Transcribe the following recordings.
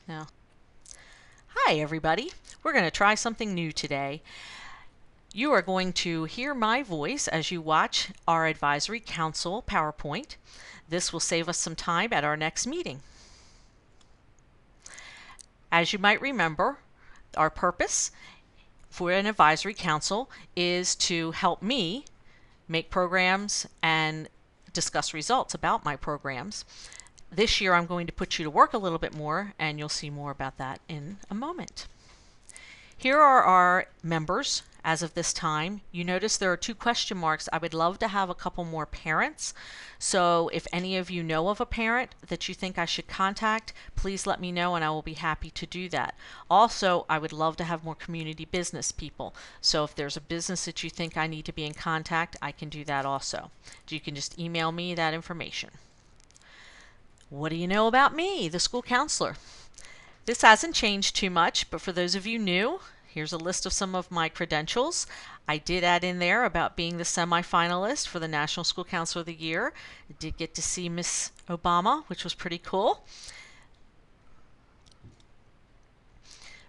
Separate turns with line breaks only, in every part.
Yeah. Hi, everybody. We're going to try something new today. You are going to hear my voice as you watch our Advisory Council PowerPoint. This will save us some time at our next meeting. As you might remember, our purpose for an Advisory Council is to help me make programs and discuss results about my programs. This year I'm going to put you to work a little bit more, and you'll see more about that in a moment. Here are our members as of this time. You notice there are 2 question marks. I would love to have a couple more parents. So if any of you know of a parent that you think I should contact, please let me know and I will be happy to do that. Also, I would love to have more community business people. So if there's a business that you think I need to be in contact, I can do that also. You can just email me that information. What do you know about me, the school counselor? This hasn't changed too much, but for those of you new, here's a list of some of my credentials. I did add in there about being the semi-finalist for the National School Counselor of the Year. I did get to see Miss Obama, which was pretty cool.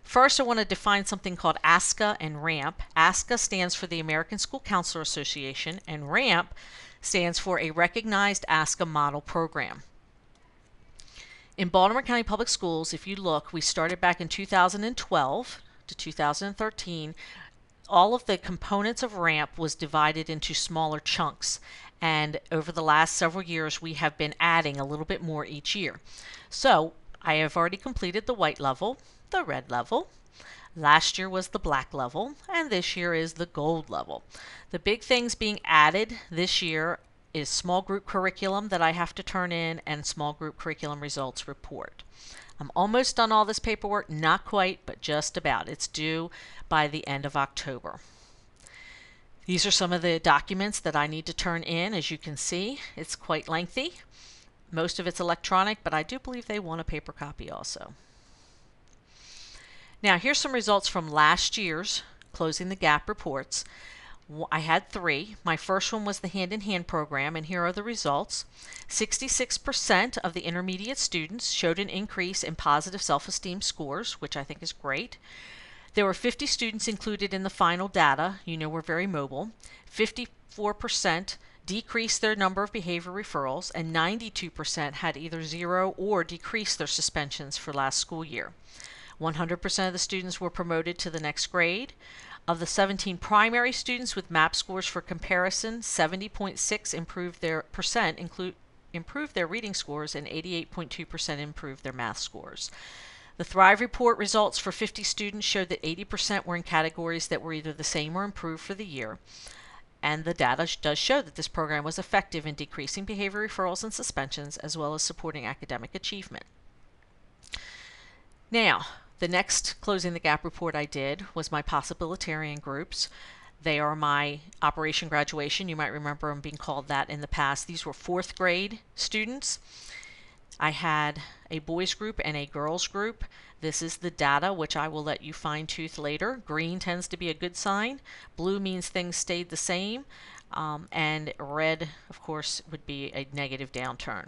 First, I want to define something called ASCA and RAMP. ASCA stands for the American School Counselor Association, and RAMP stands for a Recognized ASCA Model Program. In Baltimore County Public Schools, if you look, we started back in 2012 to 2013. All of the components of RAMP was divided into smaller chunks. And over the last several years, we have been adding a little bit more each year. So I have already completed the white level, the red level. Last year was the black level, and this year is the gold level. The big things being added this year is small group curriculum that I have to turn in and small group curriculum results report. I'm almost done all this paperwork, not quite, but just about. It's due by the end of October. These are some of the documents that I need to turn in. As you can see, it's quite lengthy. Most of it's electronic, but I do believe they want a paper copy also. Now, here's some results from last year's Closing the Gap reports. I had 3. My first one was the hand-in-hand program, and here are the results. 66% of the intermediate students showed an increase in positive self-esteem scores, which I think is great. There were 50 students included in the final data. You know, we're very mobile. 54% decreased their number of behavior referrals, and 92% had either 0 or decreased their suspensions for last school year. 100% of the students were promoted to the next grade. Of the 17 primary students with MAP scores for comparison, 70.6% improved their reading scores and 88.2% improved their math scores. The Thrive Report results for 50 students showed that 80% were in categories that were either the same or improved for the year. And the data does show that this program was effective in decreasing behavior referrals and suspensions, as well as supporting academic achievement. Now, the next Closing the Gap report I did was my possibilitarian groups. They are my Operation Graduation. You might remember them being called that in the past. These were 4th grade students. I had a boys group and a girls group. This is the data, which I will let you fine-tooth later. Green tends to be a good sign. Blue means things stayed the same. And red, of course, would be a negative downturn.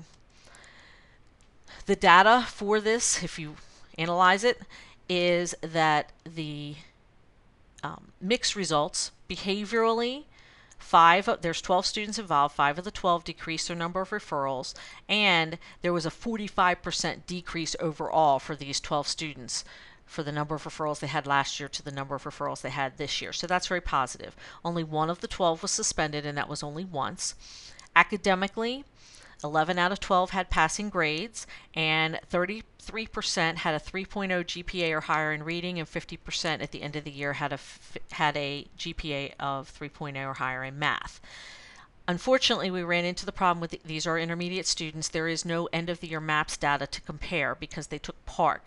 The data for this, if you analyze it, is that the mixed results behaviorally, there's 12 students involved, 5 of the 12 decreased their number of referrals, and there was a 45% decrease overall for these 12 students for the number of referrals they had last year to the number of referrals they had this year. So that's very positive. Only 1 of the 12 was suspended, and that was only once. Academically, 11 out of 12 had passing grades, and 33% had a 3.0 GPA or higher in reading, and 50% at the end of the year had a GPA of 3.0 or higher in math. Unfortunately, we ran into the problem with these are intermediate students. There is no end of the year MAPS data to compare because they took PARCC.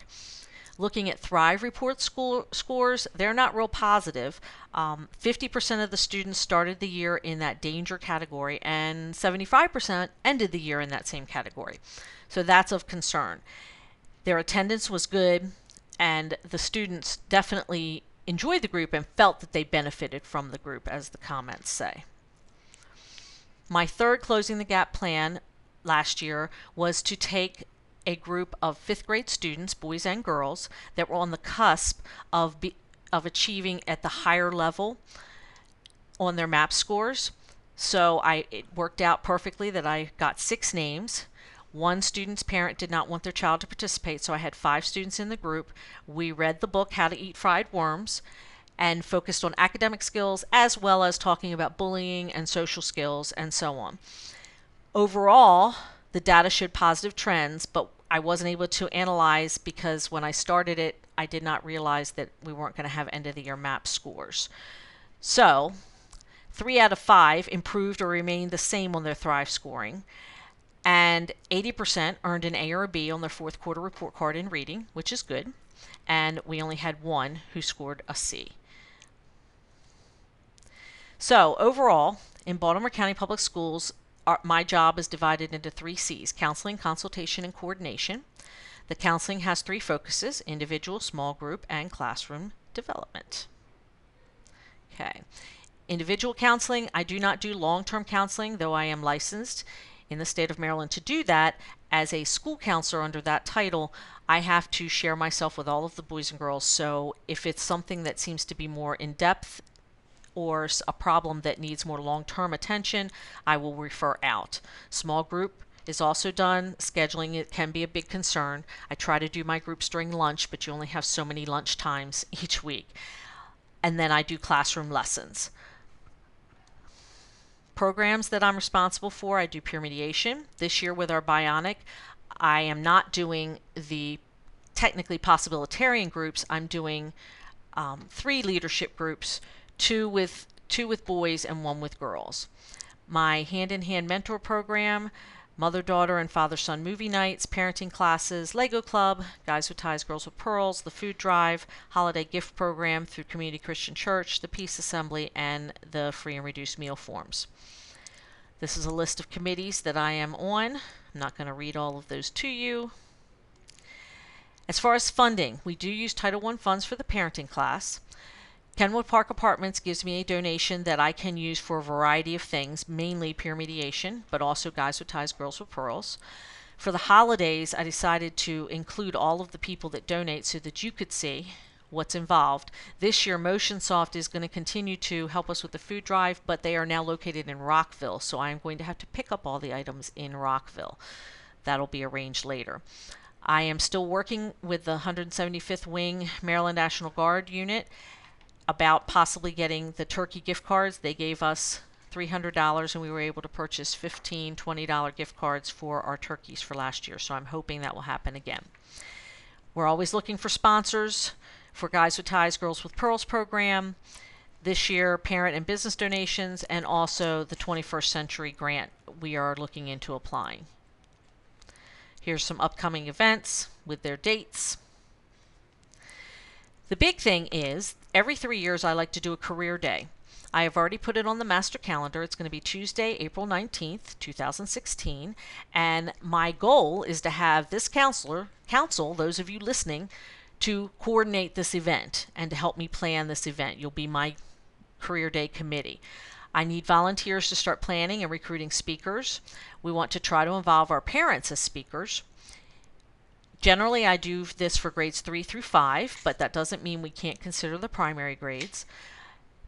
Looking at Thrive Report scores, they're not real positive. 50% of the students started the year in that danger category, and 75% ended the year in that same category. So that's of concern. Their attendance was good, and the students definitely enjoyed the group and felt that they benefited from the group, as the comments say. My third Closing the Gap plan last year was to take a group of fifth grade students, boys and girls, that were on the cusp of achieving at the higher level on their MAP scores. So it worked out perfectly that I got 6 names. One student's parent did not want their child to participate, so I had 5 students in the group. We read the book, How to Eat Fried Worms, and focused on academic skills as well as talking about bullying and social skills and so on. Overall, the data showed positive trends, but I wasn't able to analyze because when I started it, I did not realize that we weren't going to have end of the year MAP scores. So 3 out of 5 improved or remained the same on their Thrive scoring, and 80% earned an A or a B on their fourth quarter report card in reading, which is good, and we only had 1 who scored a C. So overall, in Baltimore County Public Schools, my job is divided into 3 C's: counseling, consultation, and coordination. The counseling has 3 focuses: individual, small group, and classroom development. Okay. Individual counseling, I do not do long-term counseling, though I am licensed in the state of Maryland to do that. As a school counselor under that title, I have to share myself with all of the boys and girls. So if it's something that seems to be more in-depth or a problem that needs more long-term attention, I will refer out. Small group is also done. Scheduling it can be a big concern. I try to do my groups during lunch, but you only have so many lunch times each week. And then I do classroom lessons. Programs that I'm responsible for, I do peer mediation. This year with our Bionic, I am not doing the technically possibilitarian groups. I'm doing 3 leadership groups, 2 with boys and 1 with girls. My hand-in-hand mentor program, mother-daughter and father-son movie nights, parenting classes, Lego Club, Guys with Ties, Girls with Pearls, the food drive, holiday gift program through Community Christian Church, the Peace Assembly, and the free and reduced meal forms. This is a list of committees that I am on. I'm not going to read all of those to you. As far as funding, we do use Title I funds for the parenting class. Kenwood Park Apartments gives me a donation that I can use for a variety of things, mainly peer mediation, but also Guys with Ties, Girls with Pearls. For the holidays, I decided to include all of the people that donate so that you could see what's involved. This year, MotionSoft is going to continue to help us with the food drive, but they are now located in Rockville, so I'm going to have to pick up all the items in Rockville. That'll be arranged later. I am still working with the 175th Wing Maryland National Guard unit about possibly getting the turkey gift cards. They gave us $300 and we were able to purchase $15, $20 gift cards for our turkeys for last year, so I'm hoping that will happen again. We're always looking for sponsors for Guys with Ties, Girls with Pearls program. This year, parent and business donations, and also the 21st Century Grant we are looking into applying. Here's some upcoming events with their dates. The big thing is, every 3 years I like to do a career day. I have already put it on the master calendar. It's going to be Tuesday, April 19th, 2016, and my goal is to have this council, those of you listening, to coordinate this event and to help me plan this event. You'll be my career day committee. I need volunteers to start planning and recruiting speakers. We want to try to involve our parents as speakers. Generally, I do this for grades 3 through 5, but that doesn't mean we can't consider the primary grades.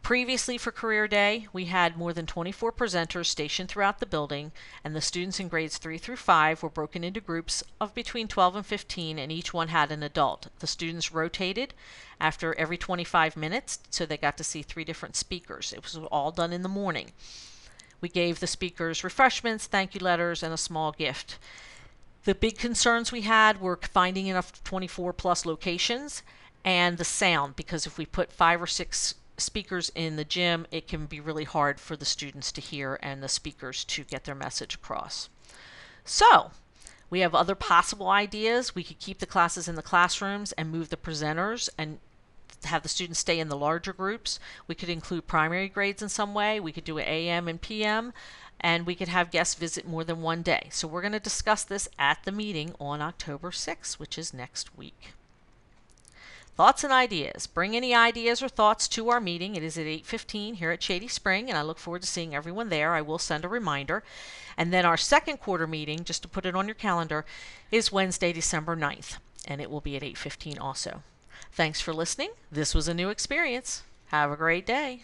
Previously for Career Day, we had more than 24 presenters stationed throughout the building, and the students in grades 3 through 5 were broken into groups of between 12 and 15, and each one had an adult. The students rotated after every 25 minutes, so they got to see 3 different speakers. It was all done in the morning. We gave the speakers refreshments, thank you letters, and a small gift. The big concerns we had were finding enough 24 plus locations and the sound, because if we put 5 or 6 speakers in the gym, it can be really hard for the students to hear and the speakers to get their message across. So we have other possible ideas. We could keep the classes in the classrooms and move the presenters and have the students stay in the larger groups. We could include primary grades in some way. We could do an AM and PM, and we could have guests visit more than one day. So we're going to discuss this at the meeting on October 6th, which is next week. thoughts and ideas. Bring any ideas or thoughts to our meeting. It is at 8:15 here at Shady Spring, and I look forward to seeing everyone there. I will send a reminder. And then our second quarter meeting, just to put it on your calendar, is Wednesday, December 9th, and it will be at 8:15 also. Thanks for listening. This was a new experience. Have a great day.